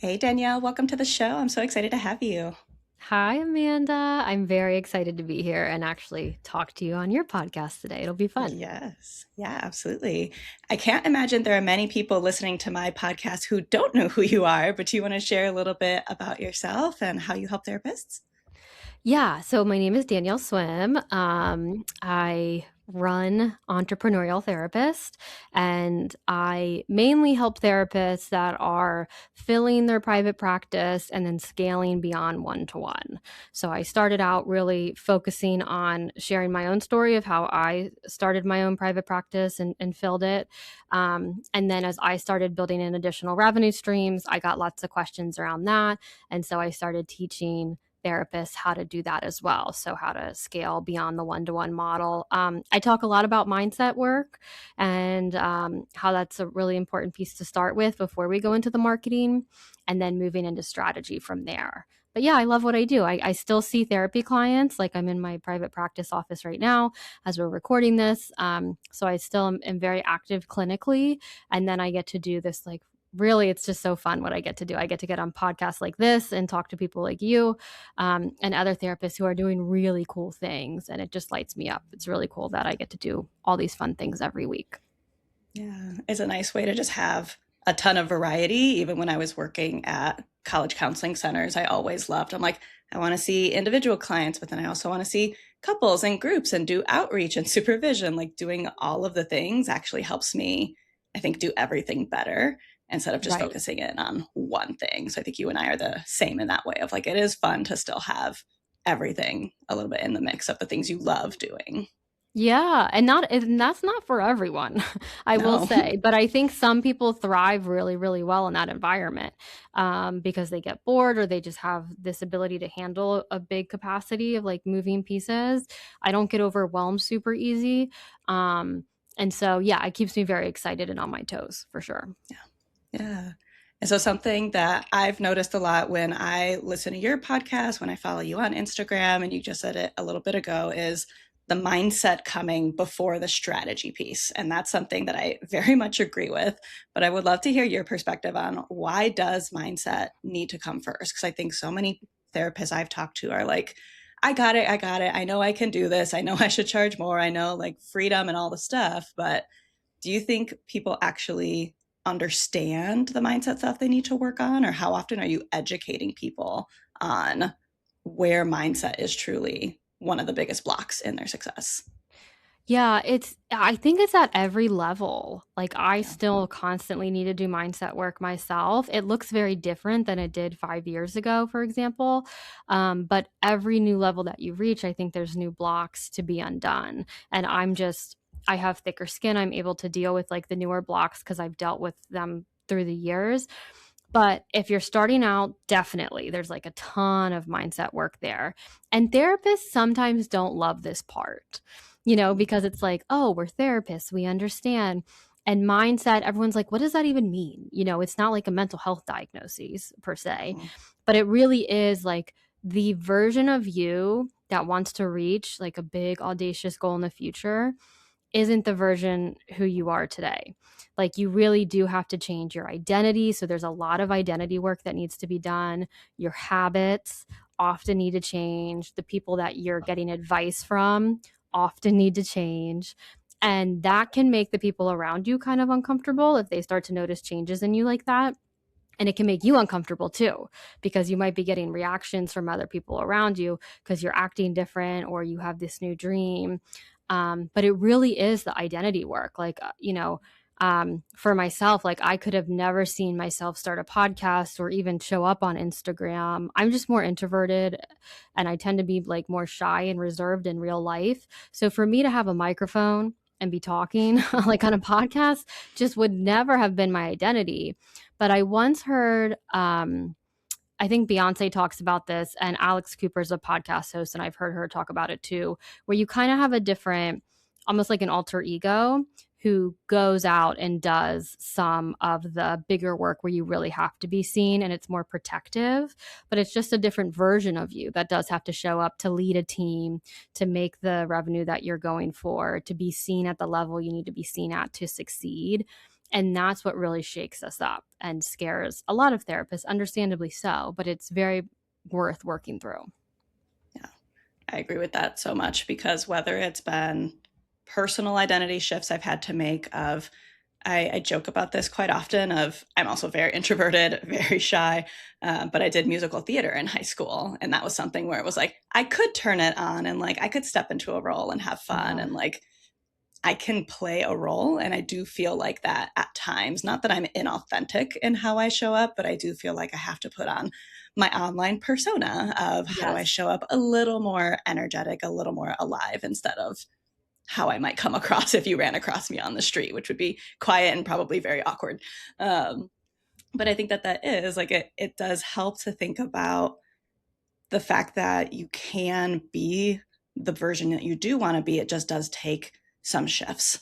Hey, Danielle, welcome to the show. I'm so excited to have you. Hi, Amanda. I'm very excited to be here and actually talk to you on your podcast today. It'll be fun. Yes, yeah, absolutely. I can't imagine there are many people listening to my podcast who don't know who you are, but do you want to share a little bit about yourself and how you help therapists? Yeah, so my name is Danielle Swimm. I run Entrepreneurial Therapist, and I mainly help therapists that are filling their private practice and then scaling beyond one-to-one. So I started out really focusing on sharing my own story of how I started my own private practice and filled it. And then as I started building in additional revenue streams, I got lots of questions around that. And so I started teaching therapists how to do that as well. So, how to scale beyond the one to one model. I talk a lot about mindset work and how that's a really important piece to start with before we go into the marketing and then moving into strategy from there. But yeah, I love what I do. I still see therapy clients. Like I'm in my private practice office right now as we're recording this. So I still am very active clinically. And then I get to do this like really it's just so fun what I get to do. I get to get on podcasts like this and talk to people like you and other therapists who are doing really cool things. And it just lights me up. It's really cool that I get to do all these fun things every week. Yeah, it's a nice way to just have a ton of variety. Even when I was working at college counseling centers, I always loved, I'm like, I want to see individual clients, but then I also want to see couples and groups and do outreach and supervision. Like doing all of the things actually helps me, I think, do everything better instead of just Right. focusing in on one thing. So I think you and I are the same in that way of like, it is fun to still have everything a little bit in the mix of the things you love doing. Yeah, and that's not for everyone, I will No. say, but I think some people thrive really, really well in that environment, because they get bored or they just have this ability to handle a big capacity of, like, moving pieces. I don't get overwhelmed super easy, and so, yeah, it keeps me very excited and on my toes, for sure. Yeah. And so something that I've noticed a lot when I listen to your podcast, when I follow you on Instagram, and you just said it a little bit ago, is the mindset coming before the strategy piece. And that's something that I very much agree with. But I would love to hear your perspective on why does mindset need to come first? Because I think so many therapists I've talked to are like, I got it, I got it. I know I can do this. I know I should charge more. I know like freedom and all the stuff. But do you think people actually understand the mindset stuff they need to work on? Or how often are you educating people on where mindset is truly one of the biggest blocks in their success? Yeah, I think it's at every level. Like, I Yeah. still constantly need to do mindset work myself. It looks very different than it did 5 years ago, for example, but every new level that you reach, I think there's new blocks to be undone, and I have thicker skin, I'm able to deal with, like, the newer blocks because 'cause I've dealt with them through the years, but if you're starting out, definitely, there's, like, a ton of mindset work there, and therapists sometimes don't love this part, because it's like, "Oh, we're therapists, we understand." And mindset, everyone's like, "What does that even mean?" It's not like a mental health diagnosis per se, Mhm. but it really is like the version of you that wants to reach like a big audacious goal in the future isn't the version who you are today. Like you really do have to change your identity. So there's a lot of identity work that needs to be done. Your habits often need to change. The people that you're getting advice from often need to change. And that can make the people around you kind of uncomfortable if they start to notice changes in you like that. And it can make you uncomfortable too, because you might be getting reactions from other people around you because you're acting different or you have this new dream. But it really is the identity work. Like, for myself, like I could have never seen myself start a podcast or even show up on Instagram. I'm just more introverted and I tend to be like more shy and reserved in real life. So for me to have a microphone and be talking like on a podcast just would never have been my identity. But I once heard, I think Beyonce talks about this, and Alex Cooper's a podcast host, and I've heard her talk about it too, where you kind of have a different, almost like an alter ego who goes out and does some of the bigger work where you really have to be seen and it's more protective, but it's just a different version of you that does have to show up to lead a team, to make the revenue that you're going for, to be seen at the level you need to be seen at to succeed. And that's what really shakes us up and scares a lot of therapists, understandably so, but it's very worth working through. Yeah, I agree with that so much because whether it's been personal identity shifts I've had to make of I joke about this quite often of I'm also very introverted, very shy, but I did musical theater in high school. And that was something where it was like, I could turn it on and like, I could step into a role and have fun. Yeah. And like, I can play a role. And I do feel like that at times, not that I'm inauthentic in how I show up, but I do feel like I have to put on my online persona of how do I Yes. show up a little more energetic, a little more alive instead of how I might come across if you ran across me on the street, which would be quiet and probably very awkward. Um, but I think that that is like it does help to think about the fact that you can be the version that you do want to be. It just does take some shifts.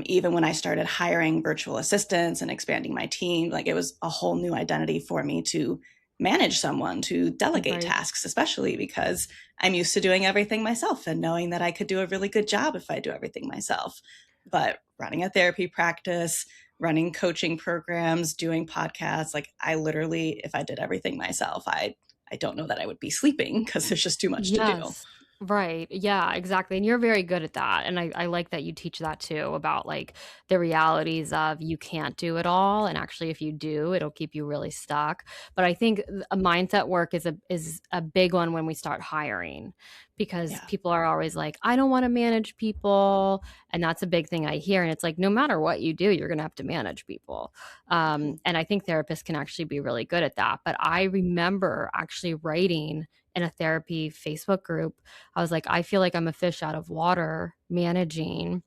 Even when I started hiring virtual assistants and expanding my team, like it was a whole new identity for me to manage someone, to delegate Right. tasks, especially because I'm used to doing everything myself and knowing that I could do a really good job if I do everything myself. But running a therapy practice, running coaching programs, doing podcasts, like I literally, if I did everything myself, I don't know that I would be sleeping because there's just too much to do. Yes. Right. Yeah, exactly. And you're very good at that. And I like that you teach that too about like the realities of you can't do it all. And actually if you do, it'll keep you really stuck. But I think a mindset work is a big one when we start hiring because Yeah. people are always like, I don't want to manage people. And that's a big thing I hear. And it's like no matter what you do, you're gonna have to manage people. And I think therapists can actually be really good at that. But I remember actually writing in a therapy Facebook group, I was like, I feel like I'm a fish out of water managing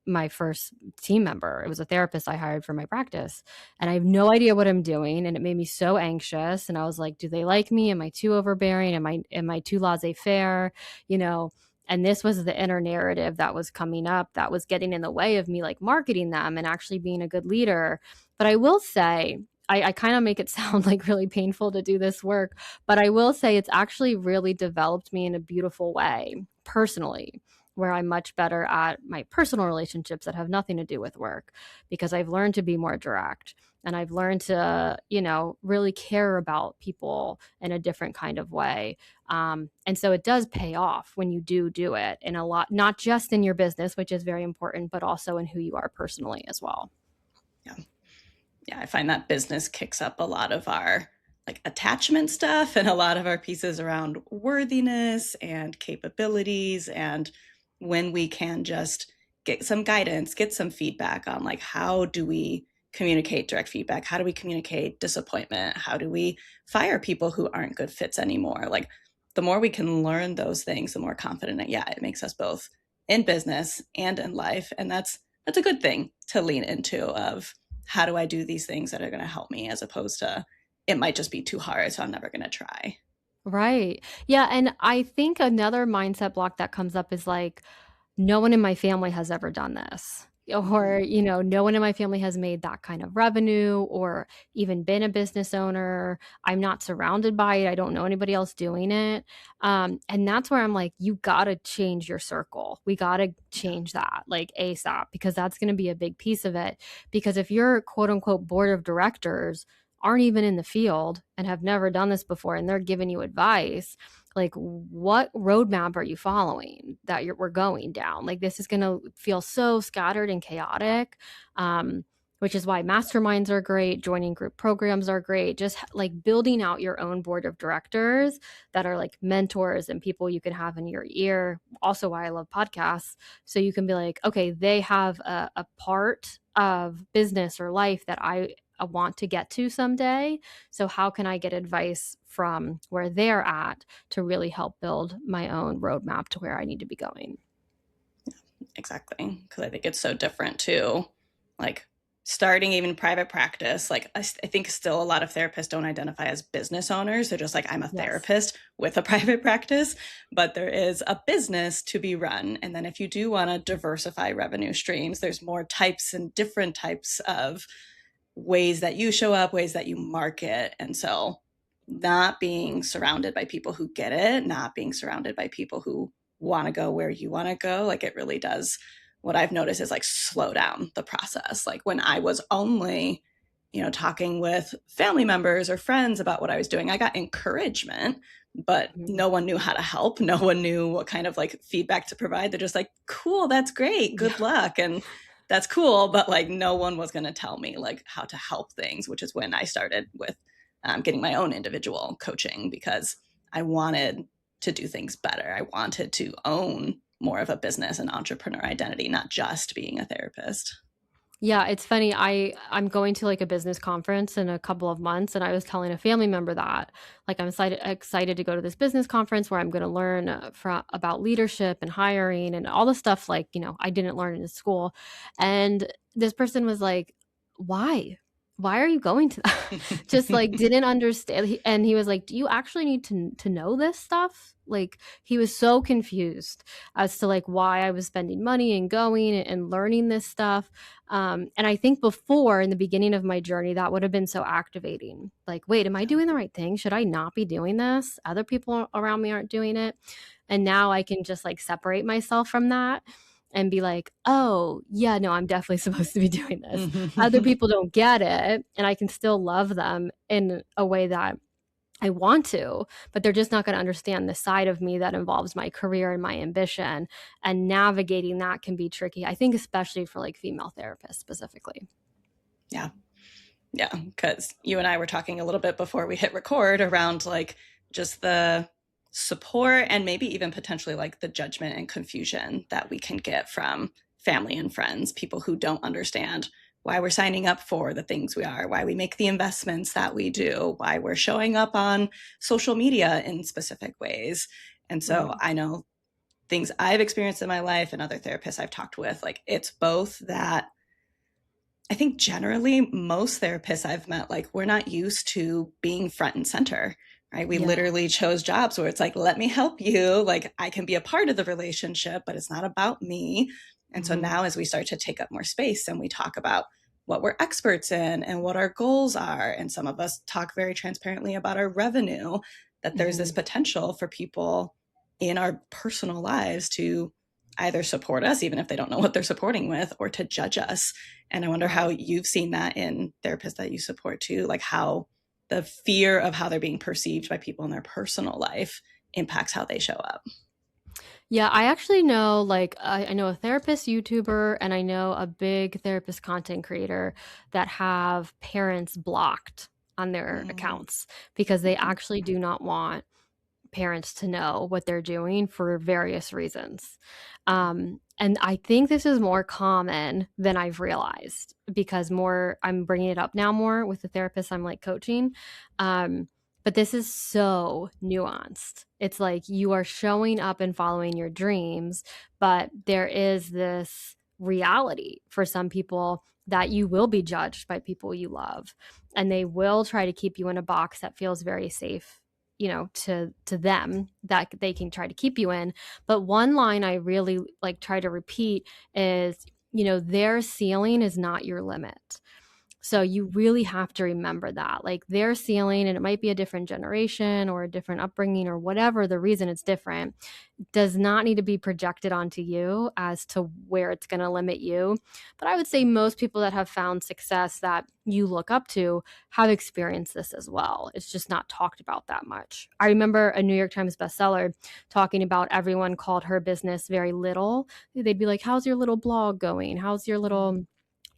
my first team member. It was a therapist I hired for my practice. And I have no idea what I'm doing. And it made me so anxious. And I was like, do they like me? Am I too overbearing? Am I too laissez-faire? You know, and this was the inner narrative that was coming up that was getting in the way of me like marketing them and actually being a good leader. But I will say, I kind of make it sound like really painful to do this work, but I will say it's actually really developed me in a beautiful way personally, where I'm much better at my personal relationships that have nothing to do with work because I've learned to be more direct and I've learned to, really care about people in a different kind of way. And so it does pay off when you do it in a lot, not just in your business, which is very important, but also in who you are personally as well. Yeah. Yeah, I find that business kicks up a lot of our like attachment stuff and a lot of our pieces around worthiness and capabilities and when we can just get some guidance, get some feedback on like how do we communicate direct feedback? How do we communicate disappointment? How do we fire people who aren't good fits anymore? Like the more we can learn those things, the more confident yeah, it makes us both in business and in life. And that's a good thing to lean into of how do I do these things that are going to help me as opposed to it might just be too hard, so I'm never going to try. Right. Yeah. And I think another mindset block that comes up is like, no one in my family has ever done this. Or, Mm, no one in my family has made that kind of revenue or even been a business owner. I'm not surrounded by it. I don't know anybody else doing it. And that's where I'm like, you got to change your circle. We got to yeah, change that like ASAP because that's going to be a big piece of it. Because if your quote unquote board of directors aren't even in the field and have never done this before and they're giving you advice, like what roadmap are you following that we're going down? Like this is going to feel so scattered and chaotic, which is why masterminds are great, joining group programs are great, just like building out your own board of directors that are like mentors and people you can have in your ear. Also why I love podcasts, so you can be like, okay, they have a part of business or life that I want to get to someday, so how can I get advice from where they're at to really help build my own roadmap to where I need to be going? exactly. Because I think it's so different too. Like starting even private practice, like I think still a lot of therapists don't identify as business owners. They're just like, I'm a Yes. therapist with a private practice, but there is a business to be run. And then if you do want to diversify revenue streams, there's more types and different types of ways that you show up, ways that you market. And so not being surrounded by people who get it, not being surrounded by people who want to go where you want to go, like it really does what I've noticed is like slow down the process. Like when I was only, talking with family members or friends about what I was doing, I got encouragement, but Mhm. no one knew how to help. No one knew what kind of like feedback to provide. They're just like, cool, that's great, Yeah. good luck. And that's cool. But like no one was going to tell me like how to help things, which is when I started with getting my own individual coaching because I wanted to do things better. I wanted to own more of a business and entrepreneur identity, not just being a therapist. Yeah, it's funny. I'm going to like a business conference in a couple of months, and I was telling a family member that like I'm excited to go to this business conference where I'm going to learn about leadership and hiring and all the stuff like I didn't learn in school. And this person was like, "Why? Why are you going to that?" Just like didn't understand. And he was like, "Do you actually need to know this stuff?" Like he was so confused as to like why I was spending money and going and learning this stuff. And I think before in the beginning of my journey, that would have been so activating. Like, wait, am I Yeah. doing the right thing? Should I not be doing this? Other people around me aren't doing it. And now I can just like separate myself from that and be like, oh, yeah, no, I'm definitely supposed to be doing this. Other people don't get it. And I can still love them in a way that I want to, but they're just not gonna understand the side of me that involves my career and my ambition, and navigating that can be tricky, I think especially for, like, female therapists specifically. Yeah. Yeah. Because you and I were talking a little bit before we hit record around like just the support and maybe even potentially like the judgment and confusion that we can get from family and friends, people who don't understand why we're signing up for the things we are, why we make the investments that we do, why we're showing up on social media in specific ways. And so Mhm. I know things I've experienced in my life and other therapists I've talked with, like it's both that I think generally most therapists I've met, like we're not used to being front and center, right? We Yeah. literally chose jobs where it's like, let me help you. Like I can be a part of the relationship, but it's not about me. And so Mhm. now as we start to take up more space and we talk about what we're experts in and what our goals are, and some of us talk very transparently about our revenue, that there's this Mhm. potential for people in our personal lives to either support us, even if they don't know what they're supporting with, or to judge us. And I wonder how Right. you've seen that in therapists that you support too, like how the fear of how they're being perceived by people in their personal life impacts how they show up. Yeah, I actually know, like, I know a therapist YouTuber, and I know a big therapist content creator that have parents blocked on their Mm, accounts because they mm, actually do not want parents to know what they're doing for various reasons. And I think this is more common than I've realized because more I'm bringing it up now more with the therapist I'm like coaching. Um, but this is so nuanced. It's like you are showing up and following your dreams, but there is this reality for some people that you will be judged by people you love and they will try to keep you in a box that feels very safe to them that they can try to keep you in. But one line I really like try to repeat is, their ceiling is not your limit. So you really have to remember that. Like their ceiling, and it might be a different generation or a different upbringing or whatever the reason it's different, does not need to be projected onto you as to where it's going to limit you. But I would say most people that have found success that you look up to have experienced this as well. It's just not talked about that much. I remember a New York Times bestseller talking about everyone called her business very little. They'd be like, how's your little blog going? How's your mm, little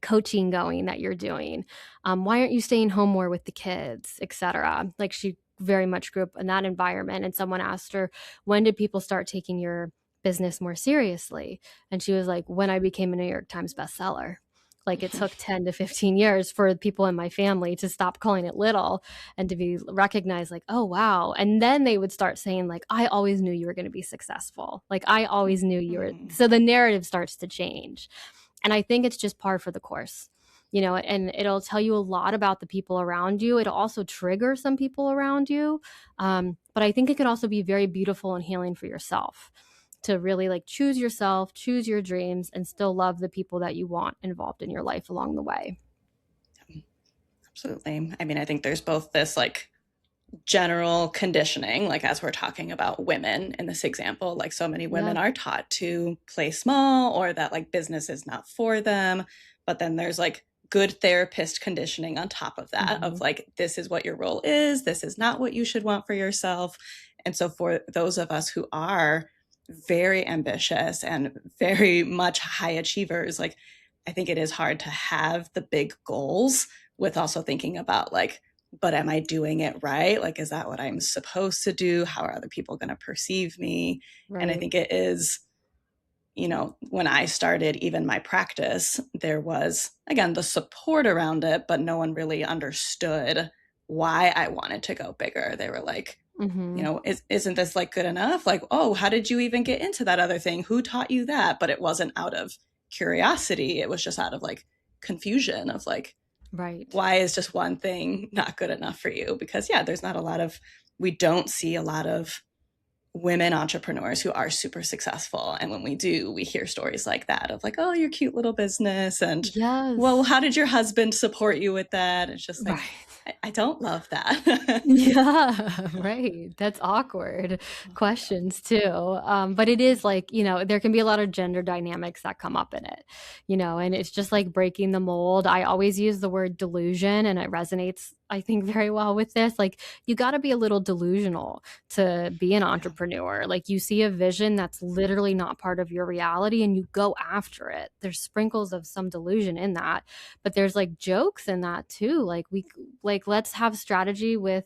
coaching going that you're doing? Why aren't you staying home more with the kids, etc.? Like she very much grew up in that environment. And someone asked her, when did people start taking your business more seriously? And she was like, when I became a New York Times bestseller. Like it took 10 to 15 years for people in my family to stop calling it little and to be recognized like, oh, wow. And then they would start saying, like, I always knew you were going to be successful. Like, I always knew you were. mm. So the narrative starts to change. And I think it's just par for the course, and it'll tell you a lot about the people around you. It'll also trigger some people around you. But I think it can also be very beautiful and healing for yourself to really like choose yourself, choose your dreams, and still love the people that you want involved in your life along the way. Absolutely. I mean, I think there's both this like general conditioning, like as we're talking about women in this example, like so many women Yeah. are taught to play small or that like business is not for them. But then there's like good therapist conditioning on top of that of Mhm. like, this is what your role is, this is not what you should want for yourself. And so for those of us who are very ambitious and very much high achievers, like I think it is hard to have the big goals with also thinking about like, but am I doing it right? Like, is that what I'm supposed to do? How are other people going to perceive me? And I Right. think it is, when I started even my practice, there was, again, the support around it, but no one really understood why I wanted to go bigger. They were like, Mhm. isn't this like good enough? Like, oh, how did you even get into that other thing? Who taught you that? But it wasn't out of curiosity. It was just out of like confusion of like, Right. why is just one thing not good enough for you? Because yeah, we don't see a lot of women entrepreneurs who are super successful. And when we do, we hear stories like that of like, oh, your cute little business. And well, Yes. how did your husband support you with that? It's just like, Right. I don't love that. Yeah, right. That's awkward questions too. But it is like, there can be a lot of gender dynamics that come up in it, and it's just like breaking the mold. I always use the word delusion and it resonates, I think, very well with this. Like, you got to be a little delusional to be an Yeah, entrepreneur. Like, you see a vision that's literally not part of your reality and you go after it. There's sprinkles of some delusion in that, but there's like jokes in that too. Like, let's have strategy with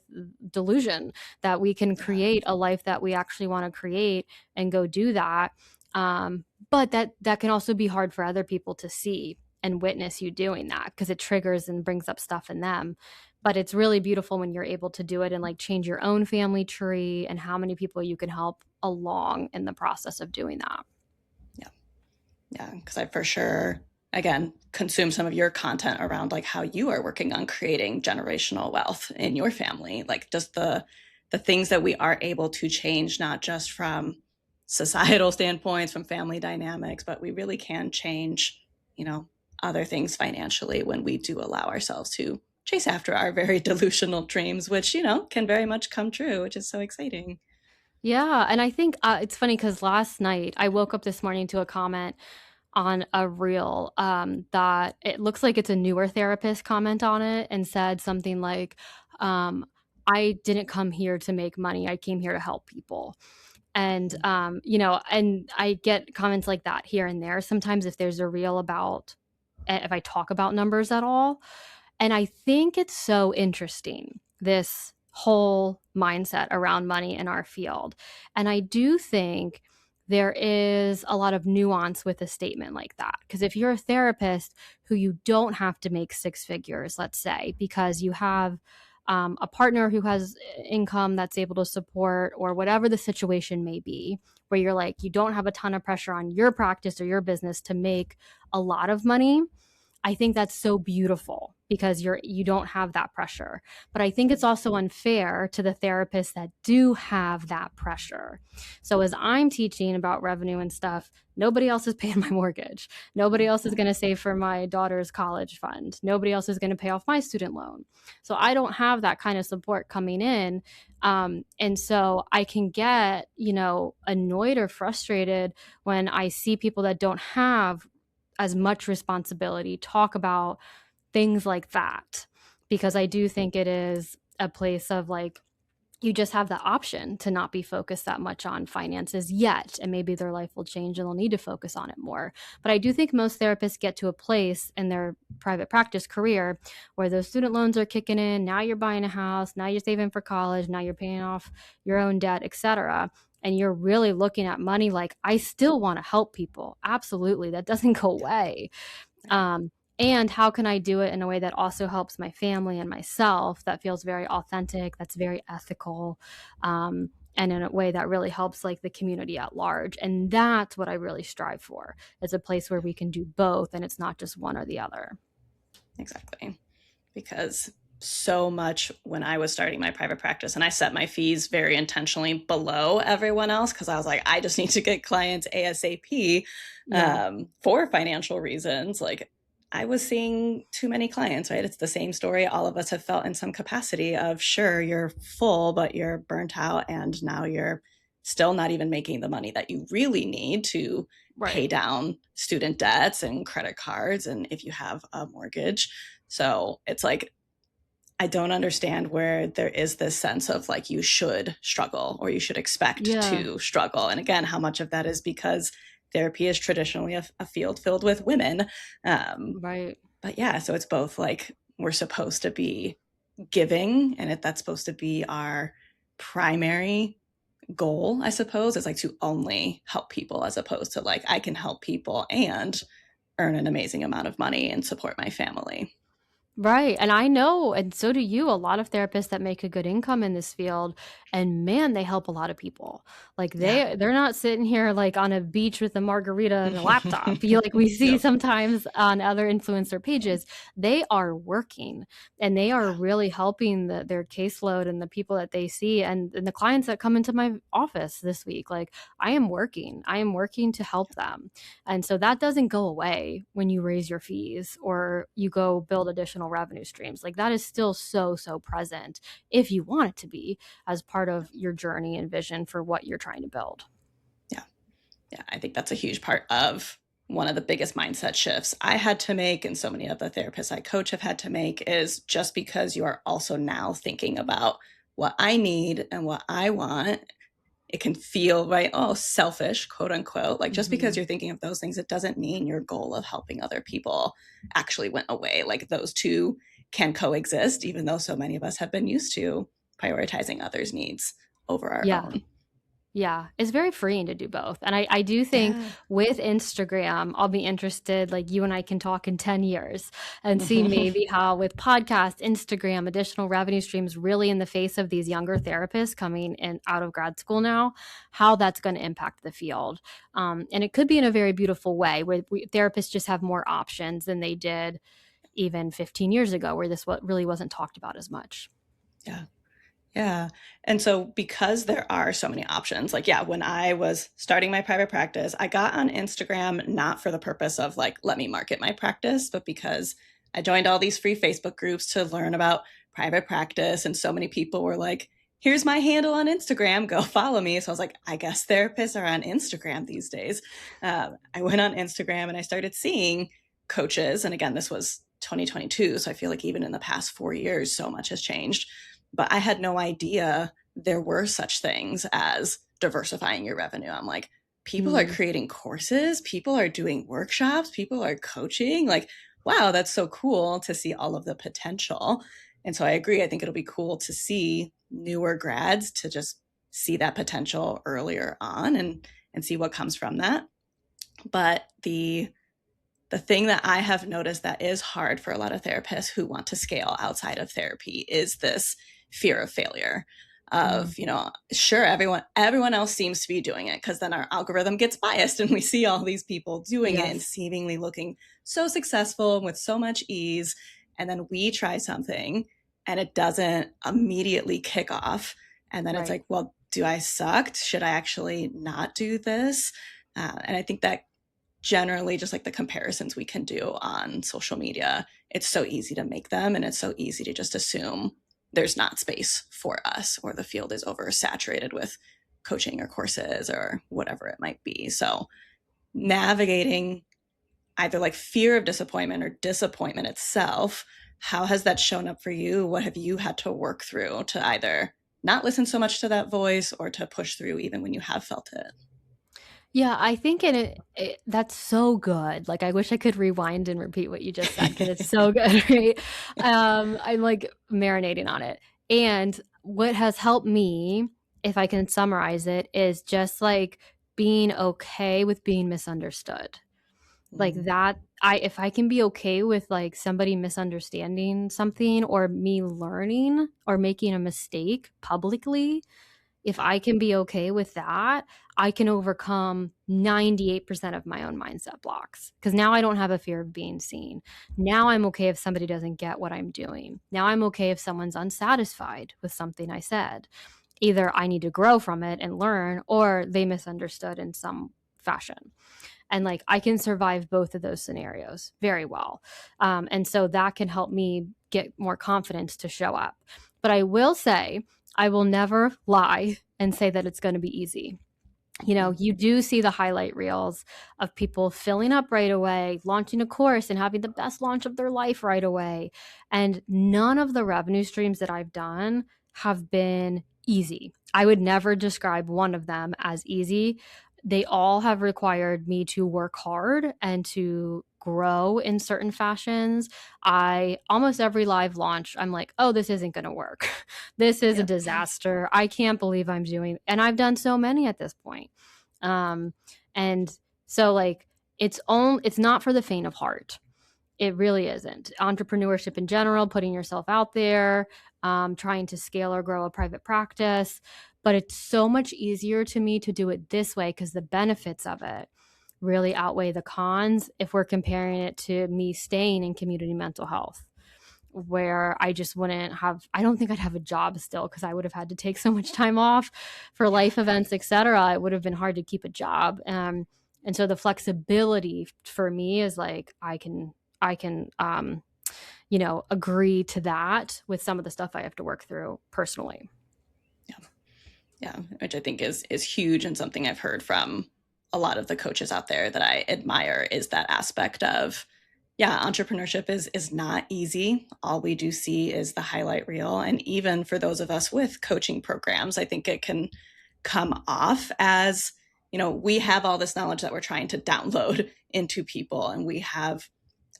delusion that we can yeah, create a life that we actually want to create and go do that. But that can also be hard for other people to see and witness you doing that because it triggers and brings up stuff in them. But it's really beautiful when you're able to do it and like change your own family tree and how many people you can help along in the process of doing that. yeah. Yeah, because I for sure, again, consume some of your content around like how you are working on creating generational wealth in your family. Like just the things that we are able to change, not just from societal standpoints, from family dynamics, but we really can change, you know, other things financially when we do allow ourselves to chase after our very delusional dreams, which, can very much come true, which is so exciting. Yeah, and I think, it's funny because last night I woke up this morning to a comment on a reel, that it looks like it's a newer therapist comment on it and said something like, um, "I didn't come here to make money, I came here to help people." And, and I get comments like that here and there sometimes if there's a reel about if I talk about numbers at all. And I think it's so interesting, this whole mindset around money in our field. And I do think there is a lot of nuance with a statement like that. Because if you're a therapist who you don't have to make six figures, let's say, because you have a partner who has income that's able to support, or whatever the situation may be, where you're like, you don't have a ton of pressure on your practice or your business to make a lot of money. I think that's so beautiful because you don't have that pressure. But I think it's also unfair to the therapists that do have that pressure. So as I'm teaching about revenue and stuff, nobody else is paying my mortgage. Nobody else is going to save for my daughter's college fund. Nobody else is going to pay off my student loan. So I don't have that kind of support coming in. And so I can get, annoyed or frustrated when I see people that don't have as much responsibility talk about things like that, because I do think it is a place of like, you just have the option to not be focused that much on finances yet, and maybe their life will change and they'll need to focus on it more. But I do think most therapists get to a place in their private practice career where those student loans are kicking in. Now you're buying a house, now you're saving for college, now you're paying off your own debt, etc. And you're really looking at money like, I still want to help people, absolutely, that doesn't go away. Yeah, um, and how can I do it in a way that also helps my family and myself, that feels very authentic, that's very ethical, and in a way that really helps like the community at large. And that's what I really strive for, is a place where we can do both and it's not just one or the other. exactly. Because so much when I was starting my private practice, and I set my fees very intentionally below everyone else because I was like, I just need to get clients ASAP Yeah. for financial reasons. Like, I was seeing too many clients, right? It's the same story all of us have felt in some capacity of, sure, you're full, but you're burnt out, and now you're still not even making the money that you really need to pay Right. down student debts and credit cards, and if you have a mortgage. So it's like, I don't understand where there is this sense of like you should struggle or you should expect Yeah. to struggle. And again, how much of that is because therapy is traditionally a field filled with women. Um, Right. but yeah, so it's both like we're supposed to be giving, and that's supposed to be our primary goal, I suppose, is like to only help people as opposed to like I can help people and earn an amazing amount of money and support my family. Right, and I know, and so do you, a lot of therapists that make a good income in this field, and man, they help a lot of people. Like Yeah. they're not sitting here like on a beach with a margarita and a laptop. You like we see Yep. sometimes on other influencer pages. They are working and they are Yeah. really helping their caseload and the people that they see and the clients that come into my office this week. Like I am working. I am working to help them. And so that doesn't go away when you raise your fees or you go build additional revenue streams. Like that is still so, so present if you want it to be as part of your journey and vision for what you're trying to build. Yeah. Yeah. I think that's a huge part of one of the biggest mindset shifts I had to make, and so many of the therapists I coach have had to make, is just because you are also now thinking about what I need and what I want, it can feel right, oh, selfish, quote unquote. Like just because Mhm. you're thinking of those things, it doesn't mean your goal of helping other people actually went away. Like those two can coexist, even though so many of us have been used to prioritizing others' needs over our Yeah. own. Yeah, it's very freeing to do both, and I do think Yeah. with Instagram, I'll be interested, like, you and I can talk in 10 years and see maybe how with podcast, Instagram, additional revenue streams really in the face of these younger therapists coming in out of grad school now, how that's gonna impact the field, and it could be in a very beautiful way where we therapists just have more options than they did even 15 years ago, where this what really wasn't talked about as much. Yeah. Yeah. And so because there are so many options, like, yeah, when I was starting my private practice, I got on Instagram not for the purpose of like, let me market my practice, but because I joined all these free Facebook groups to learn about private practice. And so many people were like, here's my handle on Instagram, go follow me. So I was like, I guess therapists are on Instagram these days. I went on Instagram and I started seeing coaches. And again, this was 2022. So I feel like even in the past 4 years, so much has changed, but I had no idea there were such things as diversifying your revenue. I'm like, people are Mm, creating courses, people are doing workshops, people are coaching. Like, wow, that's so cool to see all of the potential. And so I agree. I think it'll be cool to see newer grads to just see that potential earlier on and see what comes from that. But the thing that I have noticed that is hard for a lot of therapists who want to scale outside of therapy is this fear of failure mm, of, sure, everyone else seems to be doing it because then our algorithm gets biased and we see all these people doing it and yes, seemingly looking so successful and with so much ease, and then we try something and it doesn't immediately kick off, and then it's right. like, well, do I suck? Should I actually not do this? And I think that generally just like the comparisons we can do on social media, it's so easy to make them and it's so easy to just assume there's not space for us or the field is oversaturated with coaching or courses or whatever it might be. So navigating either like fear of disappointment or disappointment itself, how has that shown up for you? What have you had to work through to either not listen so much to that voice or to push through even when you have felt it? Yeah, I think that's so good. Like, I wish I could rewind and repeat what you just said because it's so good, right? I'm, like, marinating on it, and what has helped me, if I can summarize it, is just, like, being okay with being misunderstood. Like, Mm, that I if I can be okay with, like, somebody misunderstanding something or me learning or making a mistake publicly, if yeah. I can be okay with that, I can overcome 98% of my own mindset blocks because now I don't have a fear of being seen. Now I'm okay if somebody doesn't get what I'm doing. Now I'm okay if someone's unsatisfied with something I said. Either I need to grow from it and learn, or they misunderstood in some fashion. And like I can survive both of those scenarios very well. And so that can help me get more confidence to show up. But I will say, I will never lie and say that it's going to be easy. You know, you do see the highlight reels of people filling up right away, launching a course and having the best launch of their life right away. And none of the revenue streams that I've done have been easy. I would never describe one of them as easy. They all have required me to work hard and to grow in certain fashions. I almost every live launch, I'm like, oh, this isn't going to work. This is a Yep. disaster. I can't believe I'm doing, and I've done so many at this point. Um, and so like it's not for the faint of heart. It really isn't. Entrepreneurship in general, putting yourself out there, trying to scale or grow a private practice. But it's so much easier to me to do it this way because the benefits of it really outweigh the cons if we're comparing it to me staying in community mental health, where I just wouldn't have, I don't think I'd have a job still because I would have had to take so much time off for Yeah. life events, etc. It would have been hard to keep a job. And so the flexibility for me is like, I can agree to that with some of the stuff I have to work through personally. Yeah. Yeah, which I think is huge and something I've heard from a lot of the coaches out there that I admire is that aspect of, yeah, entrepreneurship is not easy. All we do see is the highlight reel. And even for those of us with coaching programs, I think it can come off as, we have all this knowledge that we're trying to download into people. And we have,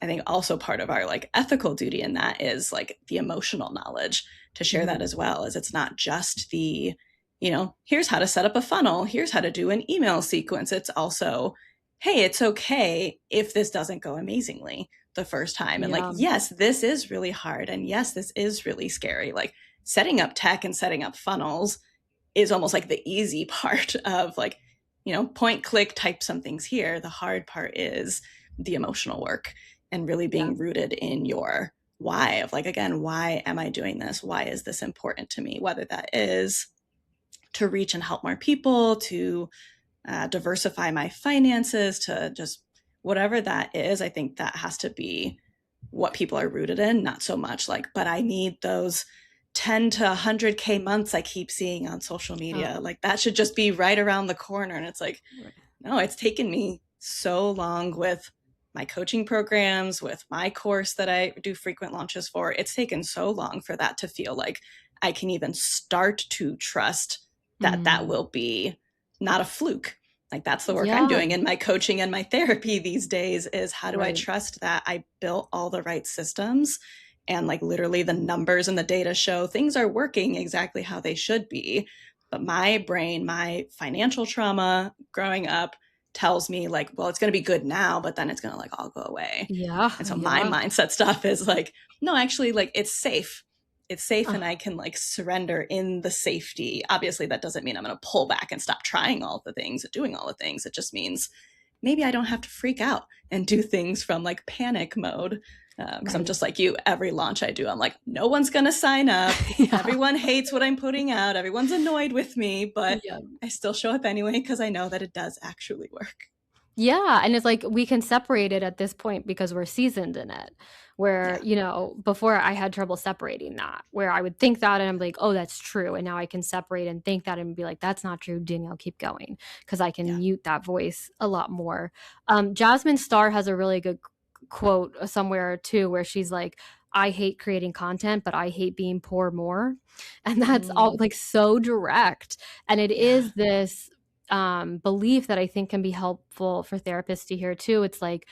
I think also part of our like ethical duty in that is like the emotional knowledge to share that Mhm. as well, as it's not just the, here's how to set up a funnel, here's how to do an email sequence. It's also, hey, it's okay if this doesn't go amazingly the first time. And like, Yeah. yes, this is really hard. And yes, this is really scary. Like setting up tech and setting up funnels is almost like the easy part of like, point, click, type some things here. The hard part is the emotional work and really Yeah. being rooted in your why of like, again, why am I doing this? Why is this important to me? Whether that is to reach and help more people, to diversify my finances, to just whatever that is, I think that has to be what people are rooted in, not so much like, but I need those 10 to 100K months I keep seeing on social media. Oh, Like that should just be right around the corner. And it's like, right. no, it's taken me so long with my coaching programs, with my course that I do frequent launches for. It's taken so long for that to feel like I can even start to trust that that Mm. will be not a fluke. Like that's the work I'm Yeah. doing in my coaching and my therapy these days is how do I Right. trust that I built all the right systems and like literally the numbers and the data show things are working exactly how they should be. But my brain, my financial trauma growing up tells me like, well, it's going to be good now, but then it's going to like all go away. Yeah. And so my Yeah. mindset stuff is like, no, actually, like it's safe. It's safe and Uh, I can like surrender in the safety. Obviously, that doesn't mean I'm going to pull back and stop trying all the things and doing all the things. It just means maybe I don't have to freak out and do things from like panic mode. Because I'm right. just like you, every launch I do, I'm like, no one's going to sign up. Yeah. Everyone hates what I'm putting out. Everyone's annoyed with me, but Yeah. I still show up anyway because I know that it does actually work. Yeah, and it's like we can separate it at this point because we're seasoned in it. Where, Yeah. before I had trouble separating that, where I would think that and I'm like, oh, that's true. And now I can separate and think that and be like, that's not true, Danielle, keep going. Because I can Yeah. mute that voice a lot more. Jasmine Star has a really good quote somewhere too, where she's like, I hate creating content, but I hate being poor more. And that's all Mm, like so direct. And it yeah. is this belief that I think can be helpful for therapists to hear too. It's like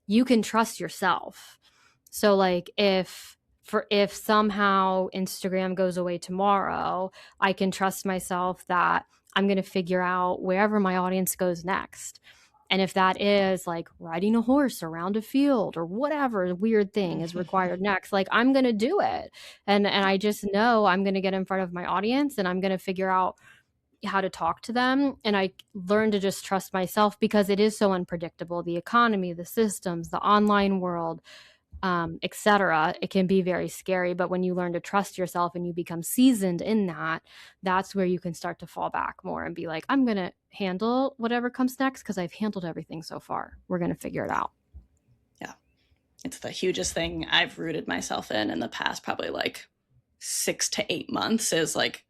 you can trust yourself. So like if somehow Instagram goes away tomorrow, I can trust myself that I'm going to figure out wherever my audience goes next. And if that is like riding a horse around a field or whatever weird thing is required next, like I'm going to do it. And I just know I'm going to get in front of my audience and I'm going to figure out how to talk to them. And I learned to just trust myself because it is so unpredictable. The economy, the systems, the online world, etc., it can be very scary. But when you learn to trust yourself and you become seasoned in that, that's where you can start to fall back more and be like, I'm going to handle whatever comes next because I've handled everything so far. We're going to figure it Yeah. out. Yeah. It's the hugest thing I've rooted myself in the past probably like 6 to 8 months is like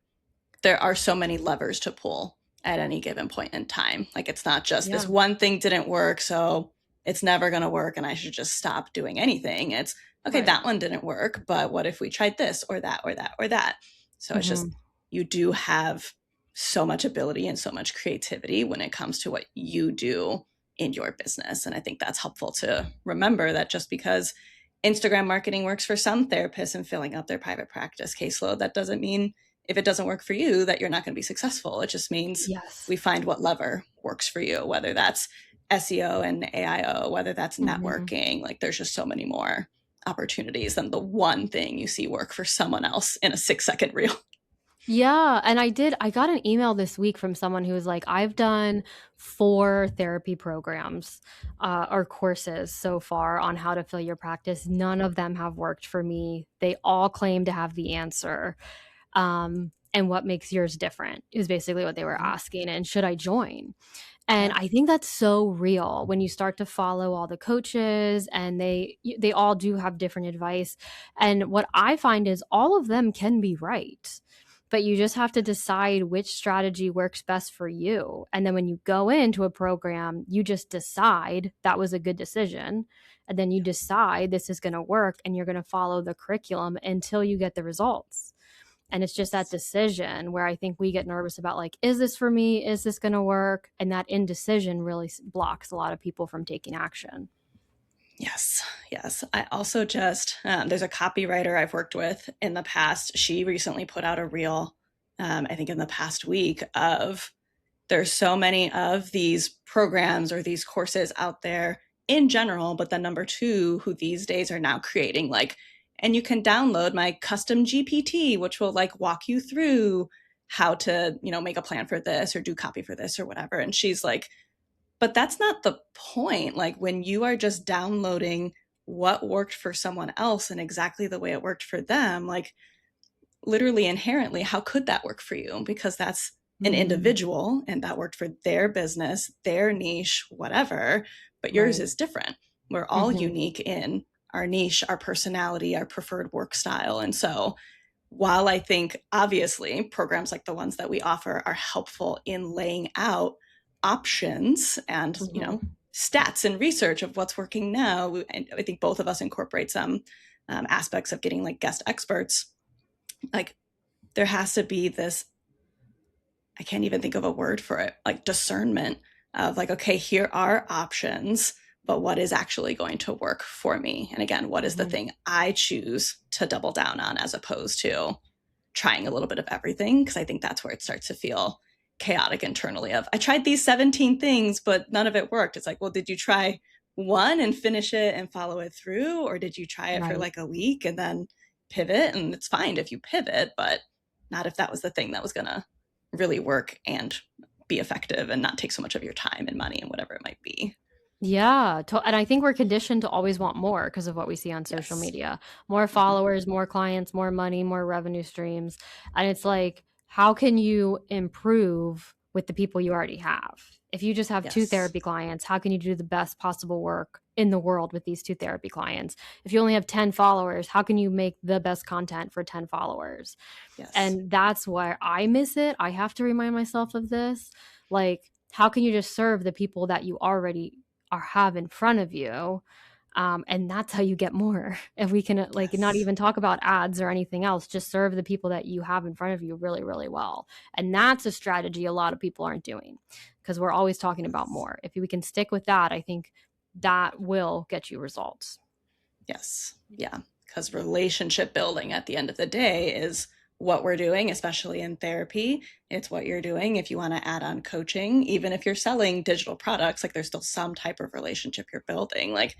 there are so many levers to pull at any given point in time. Like it's not just this Yeah. one thing didn't work, so it's never going to work and I should just stop doing anything. It's okay, Right. that one didn't work, but what if we tried this or that or that or that? So it's just Hmm. you do have so much ability and so much creativity when it comes to what you do in your business. And I think that's helpful to remember that just because Instagram marketing works for some therapists and filling up their private practice caseload, that doesn't mean if it doesn't work for you that you're not going to be successful. It just means Yes. we find what lever works for you, whether that's SEO and AIO, whether that's Hmm. networking. Like there's just so many more opportunities than the one thing you see work for someone else in a 6-second reel. Yeah, and I got an email this week from someone who was like, "I've done 4 therapy programs, or courses so far on how to fill your practice. None of them have worked for me. They all claim to have the answer. And what makes yours different?" Is basically what they were Mhm. asking, and should I join? And Yeah. I think that's so real when you start to follow all the coaches and they all do have different advice. And what I find is all of them can be right. But you just have to decide which strategy works best for you. And then when you go into a program, you just decide that was a good decision. And then you decide this is going to work and you're going to follow the curriculum until you get the results. And it's just that Yes. decision where I think we get nervous about, like, is this for me? Is this going to work? And that indecision really blocks a lot of people from taking action. Yes. Yes. I also just, there's a copywriter I've worked with in the past. She recently put out a reel, I think in the past week, of there's so many of these programs or these courses out there in general, but then number two, who these days are now creating like, and you can download my custom GPT, which will like walk you through how to, make a plan for this or do copy for this or whatever. And she's like, but that's not the point. Like when you are just downloading what worked for someone else and exactly the way it worked for them, like literally inherently, how could that work for you? Because that's an Mm, individual and that worked for their business, their niche, whatever. But yours right. is different. We're all Hmm. unique in our niche, our personality, our preferred work style. And so, while I think obviously programs like the ones that we offer are helpful in laying out options and, Hmm. stats and research of what's working now, I think both of us incorporate some aspects of getting like guest experts. Like there has to be this, I can't even think of a word for it, like discernment of like, okay, here are options, but what is actually going to work for me? And again, what is the Hmm. thing I choose to double down on as opposed to trying a little bit of everything? Because I think that's where it starts to feel chaotic internally of I tried these 17 things, but none of it worked. It's like, well, did you try one and finish it and follow it through? Or did you try it for Right. like a week and then pivot? And it's fine if you pivot, but not if that was the thing that was going to really work and be effective and not take so much of your time and money and whatever it might be. Yeah, and I think we're conditioned to always want more because of what we see on social Yes. media. More Mhm. followers, more clients, more money, more revenue streams. And it's like, how can you improve with the people you already have? If you just have 2 Yes. therapy clients, how can you do the best possible work in the world with these 2 therapy clients? If you only have 10 followers, how can you make the best content for 10 followers? Yes. And that's where I miss it. I have to remind myself of this. Like, how can you just serve the people that you already have in front of you? And that's how you get more. If we can, like, not Yes. even talk about ads or anything else, just serve the people that you have in front of you really, really well. And that's a strategy a lot of people aren't doing because we're always talking about Yes. more. If we can stick with that, I think that will get you results. Yes. Yeah. Because relationship building at the end of the day is what we're doing, especially in therapy. It's what you're doing if you want to add on coaching, even if you're selling digital products, like there's still some type of relationship you're building. Like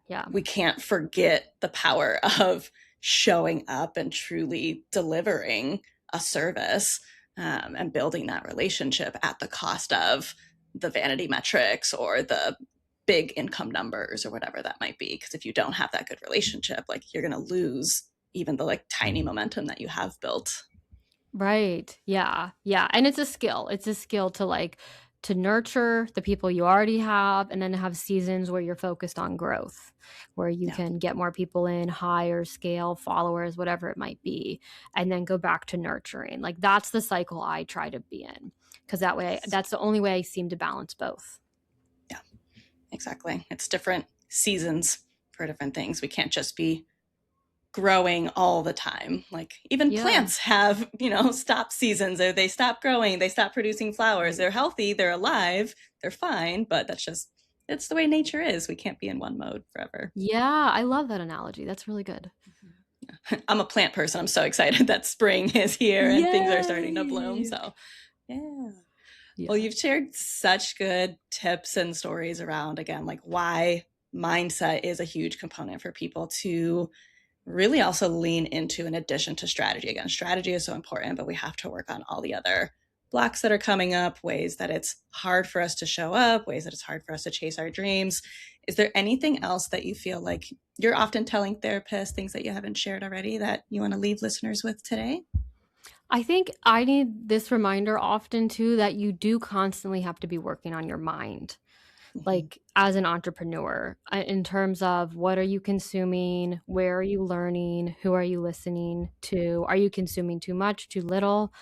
Yeah. we can't forget the power of showing up and truly delivering a service and building that relationship at the cost of the vanity metrics or the big income numbers or whatever that might be. Because if you don't have that good relationship, like you're going to lose even the like tiny momentum that you have built. Right. Yeah. Yeah. And it's a skill. It's a skill to like to nurture the people you already have and then have seasons where you're focused on growth, where you Yeah. can get more people in, higher scale followers, whatever it might be, and then go back to nurturing. Like that's the cycle I try to be in because that way, Yes. that's the only way I seem to balance both. Yeah, exactly. It's different seasons for different things. We can't just be growing all the time. Like even Yeah. plants have, stop seasons, or they stop growing, they stop producing flowers. Right. They're healthy, they're alive, they're fine, but it's the way nature is. We can't be in one mode forever. Yeah. I love that analogy. That's really good. I'm a plant person. I'm so excited that spring is here and things are starting to bloom. Yay. So, yeah. Well, Yeah. you've shared such good tips and stories around, again, like why mindset is a huge component for people to really also lean into, in addition to strategy. Again, strategy is so important, but we have to work on all the other blocks that are coming up, ways that it's hard for us to show up, ways that it's hard for us to chase our dreams. Is there anything else that you feel like you're often telling therapists, things that you haven't shared already that you want to leave listeners with today? I think I need this reminder often too that you do constantly have to be working on your mind, Mm-hmm. like as an entrepreneur, in terms of what are you consuming, where are you learning, who are you listening to, are you consuming too much, too little?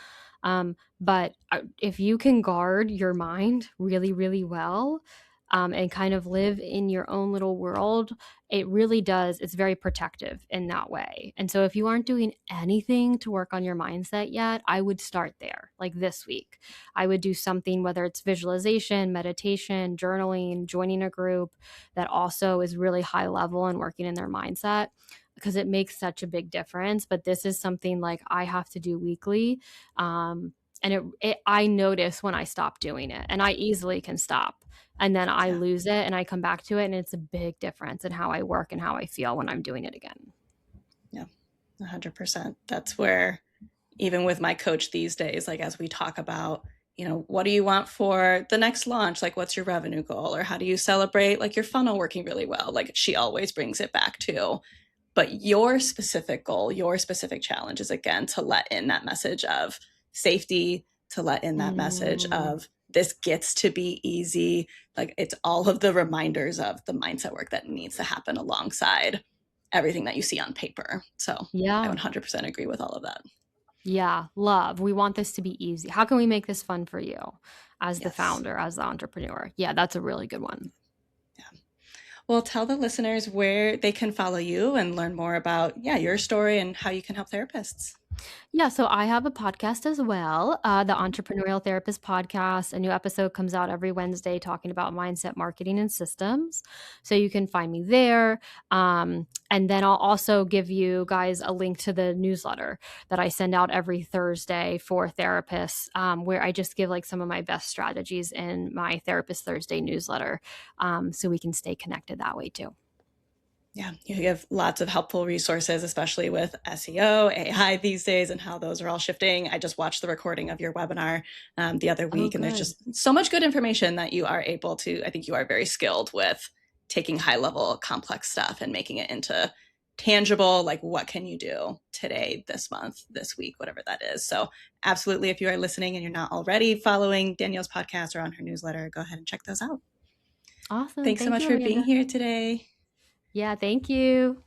But if you can guard your mind really, really well, and kind of live in your own little world, it really does. It's very protective in that way. And so, if you aren't doing anything to work on your mindset yet, I would start there. Like this week, I would do something, whether it's visualization, meditation, journaling, joining a group that also is really high level and working in their mindset because it makes such a big difference. But this is something like I have to do weekly. And I notice when I stop doing it, and I easily can stop. And then I Yeah. lose it and I come back to it. And it's a big difference in how I work and how I feel when I'm doing it again. Yeah. 100%. That's where, even with my coach these days, like as we talk about, what do you want for the next launch? Like, what's your revenue goal? Or how do you celebrate like your funnel working really well? Like, she always brings it back to, but your specific goal, your specific challenge is, again, to let in that message of safety, to let in that message Mm, of this gets to be easy. Like, it's all of the reminders of the mindset work that needs to happen alongside everything that you see on paper. So I yeah. 100% agree with all of that. Yeah. Love. We want this to be easy. How can we make this fun for you as the Yes. founder, as the entrepreneur? Yeah, that's a really good one. Yeah. Well, tell the listeners where they can follow you and learn more about, yeah, your story and how you can help therapists. Yeah, so I have a podcast as well, the Entrepreneurial Therapist Podcast. A new episode comes out every Wednesday talking about mindset, marketing, and systems. So you can find me there. And then I'll also give you guys a link to the newsletter that I send out every Thursday for therapists, where I just give like some of my best strategies in my Therapist Thursday newsletter, so we can stay connected that way too. Yeah, you give lots of helpful resources, especially with SEO, AI these days, and how those are all shifting. I just watched the recording of your webinar the other Oh, week, and there's good. just so much good information that you are able to. I think you are very skilled with taking high level, complex stuff and making it into tangible, like what can you do today, this month, this week, whatever that is. So, absolutely, if you are listening and you're not already following Danielle's podcast or on her newsletter, go ahead and check those out. Awesome. Thanks so Thank much you, for being Amanda. here today. Yeah, thank you.